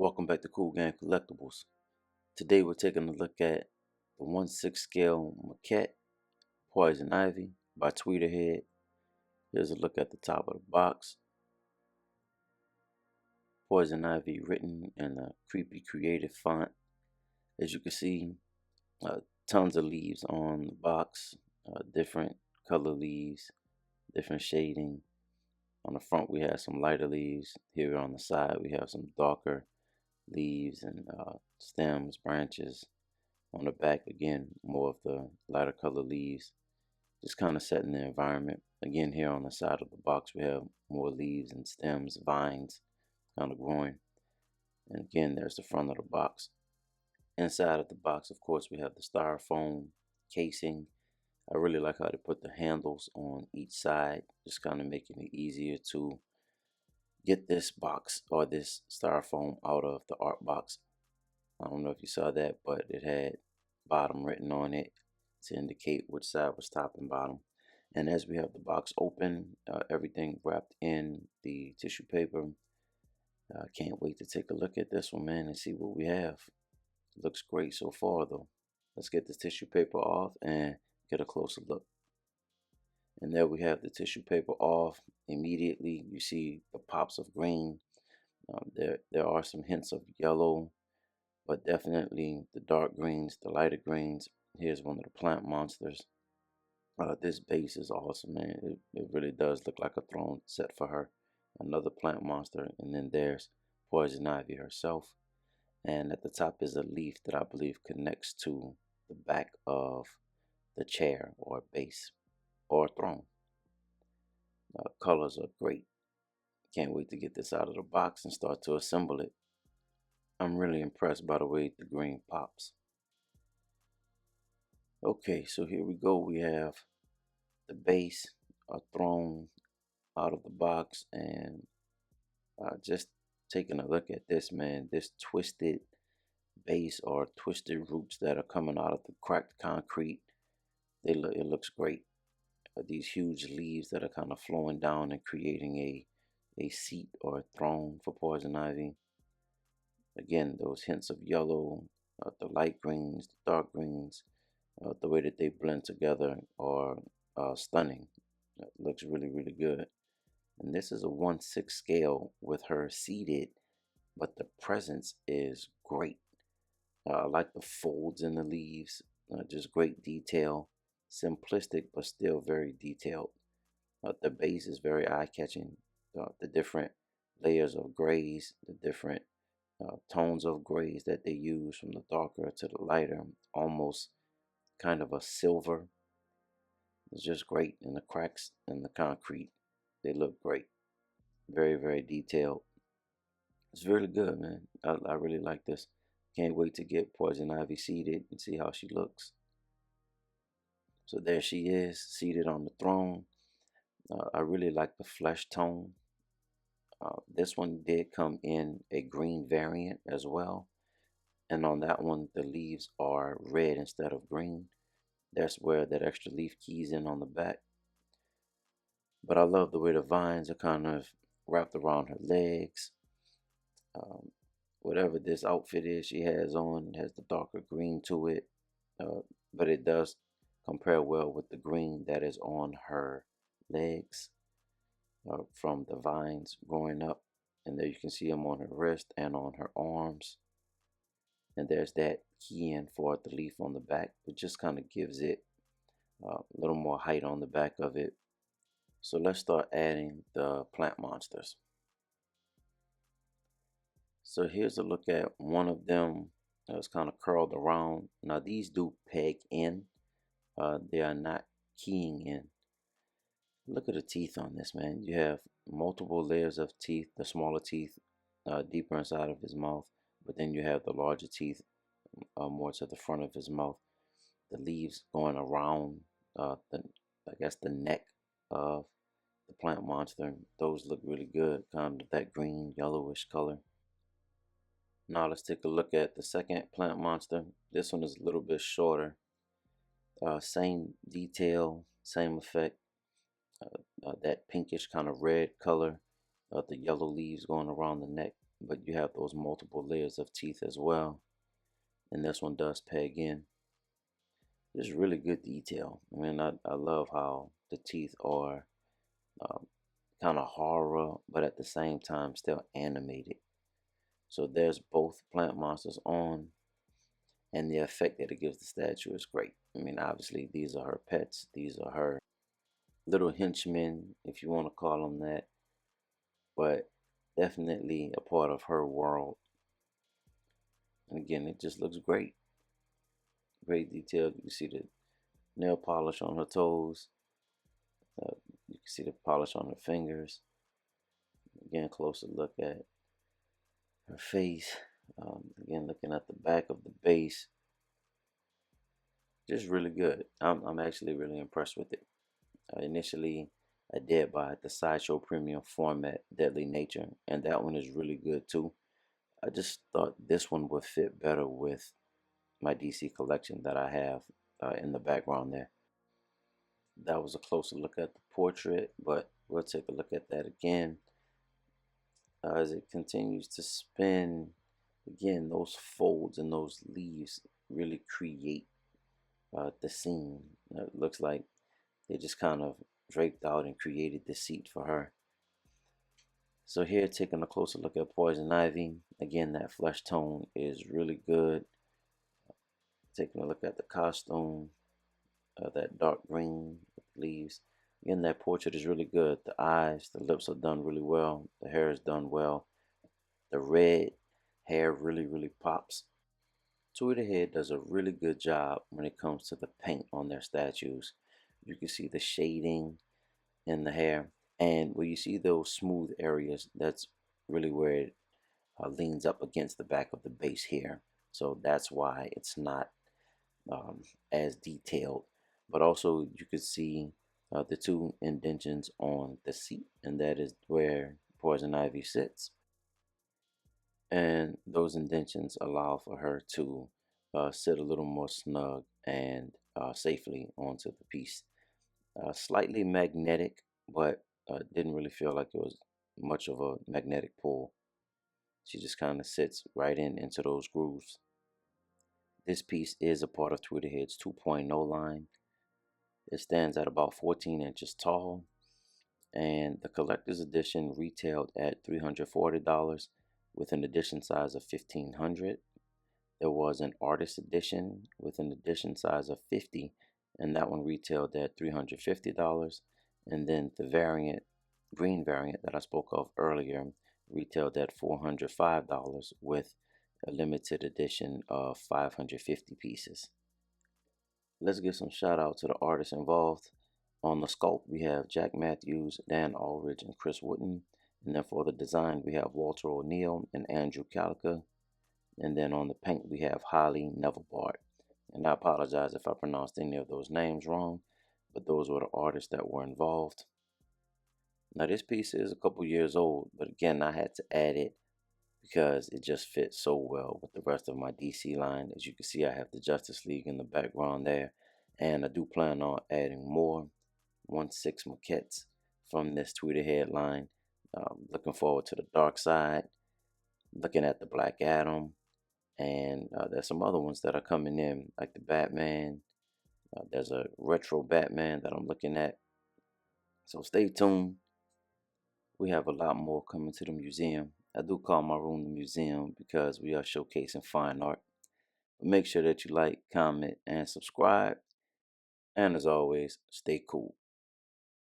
Welcome back to Cool Gang Collectibles. Today we're taking a look at the 1/6 scale maquette Poison Ivy by Tweeterhead. Here's a look at the top of the box. Poison Ivy written in a creepy creative font. As you can see, tons of leaves on the box, different color leaves, different shading. On the front we have some lighter leaves. Here on the side we have some darker leaves and stems, branches. On the back, again, more of the lighter color leaves, just kind of setting the environment. Again, here on the side of the box, we have more leaves and stems, vines kind of growing. And again, there's the front of the box. Inside of the box, of course, we have the styrofoam casing. I really like how they put the handles on each side, just kind of making it easier to get this box or this styrofoam out of the art box. I don't know if you saw that, but it had bottom written on it to indicate which side was top and bottom. And as we have the box open, everything wrapped in the tissue paper. I can't wait to take a look at this one, man, and see what we have. It looks great so far, though. Let's get this tissue paper off and get a closer look. And there we have the tissue paper off. Immediately, you see the pops of green. There are some hints of yellow, but definitely the dark greens, the lighter greens. Here's one of the plant monsters. This base is awesome, man. It really does look like a throne set for her. Another plant monster, and then there's Poison Ivy herself. And at the top is a leaf that I believe connects to the back of the chair or base or throne. Colors are great. Can't wait to get this out of the box and start to assemble it. I'm really impressed by the way the green pops. Okay, so here we go. We have the base thrown out of the box, and just taking a look at this, man. This twisted base or twisted roots that are coming out of the cracked concrete. It looks great. These huge leaves that are kind of flowing down and creating a seat or a throne for Poison Ivy. Again, those hints of yellow, the light greens, the dark greens, the way that they blend together are stunning. It looks really, really good. And this is a 1/6 scale with her seated, but the presence is great. I like the folds in the leaves, just great detail. Simplistic, but still very detailed. The base is very eye-catching. The different layers of grays, the different tones of grays that they use from the darker to the lighter, almost kind of a silver. It's just great. And the cracks in the concrete, they look great. Very, very detailed. It's really good, man. I really like this. Can't wait to get Poison Ivy seated and see how she looks. So there she is, seated on the throne. I really like the flesh tone. This one did come in a green variant as well. And on that one, the leaves are red instead of green. That's where that extra leaf keys in on the back. But I love the way the vines are kind of wrapped around her legs. Whatever this outfit is she has on has the darker green to it. But it does compare well with the green that is on her legs from the vines growing up. And there you can see them on her wrist and on her arms. And there's that key in for the leaf on the back, which just kind of gives it a little more height on the back of it. So let's start adding the plant monsters. So here's a look at one of them that's kind of curled around. Now these do peg in. They are not keying in. Look at the teeth on this, man. You have multiple layers of teeth, the smaller teeth deeper inside of his mouth, but then you have the larger teeth more to the front of his mouth. The leaves going around I guess the neck of the plant monster. Those look really good, kind of that green yellowish color. Now let's take a look at the second plant monster. This one is a little bit shorter. Same detail, same effect. That pinkish kind of red color. The yellow leaves going around the neck. but you have those multiple layers of teeth as well. And this one does peg in. Just really good detail. I mean, I love how the teeth are um, kind of horror, but at the same time still animated. So there's both plant monsters on, and the effect that it gives the statue is great. I mean, obviously, these are her pets. These are her little henchmen, if you want to call them that, but definitely a part of her world. And again, it just looks great. Great detail. You can see the nail polish on her toes. You can see the polish on her fingers. Again, closer look at her face. Again, looking at the back of the base. Just really good. I'm actually really impressed with it. Initially, I did buy the Sideshow Premium format Deadly Nature, and that one is really good too. I just thought this one would fit better with my DC collection that I have in the background there. That was a closer look at the portrait, but we'll take a look at that again as it continues to spin. Again, those folds and those leaves really create the scene. It looks like they just kind of draped out and created the seat for her. So here, taking a closer look at Poison Ivy. Again, that flesh tone is really good. Taking a look at the costume, that dark green leaves. Again, that portrait is really good. The eyes, the lips are done really well. The hair is done well. The red hair really pops. Tweeterhead does a really good job when it comes to the paint on their statues. You can see the shading in the hair, and where you see those smooth areas, that's really where it leans up against the back of the base here. So that's why it's not as detailed. But also you could see the two indentions on the seat, and that is where Poison Ivy sits. And those indentions allow for her to sit a little more snug and safely onto the piece. Slightly magnetic, but didn't really feel like it was much of a magnetic pull. She just kind of sits right into those grooves. This piece is a part of Tweeterhead's 2.0 line. It stands at about 14 inches tall, and the collector's edition retailed at $340 with an edition size of 1500. There was an artist edition with an edition size of 50, and that one retailed at $350. And then the variant, green variant that I spoke of earlier, retailed at $405 with a limited edition of 550 pieces. Let's give some shout out to the artists involved. On the sculpt, we have Jack Matthews, Dan Aldridge, and Chris Wooden. And then for the design, we have Walter O'Neill and Andrew Calica. And then on the paint, we have Holly Nevelbart. And I apologize if I pronounced any of those names wrong, but those were the artists that were involved. Now, this piece is a couple years old, but again, I had to add it because it just fits so well with the rest of my DC line. As you can see, I have the Justice League in the background there, and I do plan on adding more 1/6 maquettes from this Tweeterhead line. Looking forward to the Dark Side, looking at the Black Adam, and there's some other ones that are coming in, like the Batman. There's a retro Batman that I'm looking at, so stay tuned. We have a lot more coming to the museum. I do call my room the museum because we are showcasing fine art. But make sure that you like, comment, and subscribe. And as always, stay cool.